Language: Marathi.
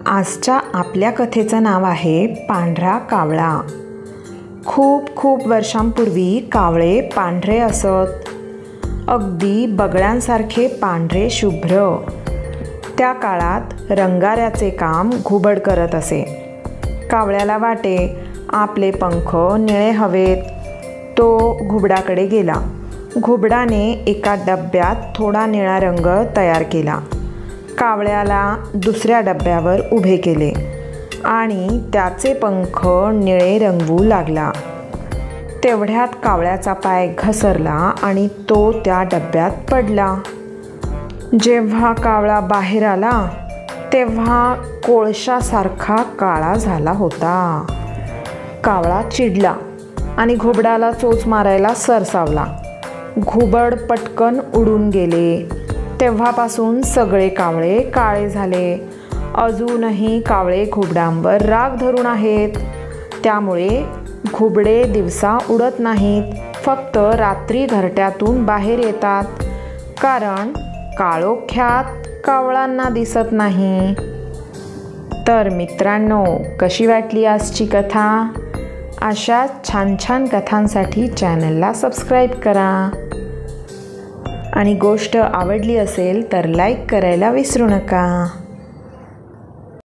आजच्या आपल्या कथेचं नाव आहे पांढरा कावळा। खूप खूप वर्षांपूर्वी कावळे पांढरे असत, अगदी बगळ्यांसारखे पांढरे शुभ्र। त्या काळात रंगाऱ्याचे काम घुबड करत असे। कावळ्याला वाटे आपले पंख निळे हवेत। तो घुबडाकडे गेला। घुबडाने एका डब्यात थोडा निळा रंग तयार केला, कावळ्याला दुसऱ्या डब्यावर उभे केले आणि त्याचे पंख निळे रंगवू लागला। तेवढ्यात कावळ्याचा पाय घसरला आणि तो त्या डब्यात पडला। जेव्हा कावळा बाहेर आला तेव्हा कोळशासारखा काळा झाला होता। कावळा चिडला आणि घुबडाला चोच मारायला सरसावला। घुबड पटकन उडून गेले। तेव्हापासून सगळे कावळे काळे झाले। अजूनही कावळे घुबडांवर राग धरून आहेत। त्यामुळे घुबडे दिवसा उडत नाहीत, फक्त रात्री घरट्यातून बाहेर येतात, कारण काळोख्यात कावळांना दिसत नाही। तर मित्रांनो, कशी वाटली आजची कथा? अशा छान छान कथांसाठी चॅनलला सबस्क्राईब करा आणि गोष्ट आवडली असेल तर लाईक करायला विसरू नका।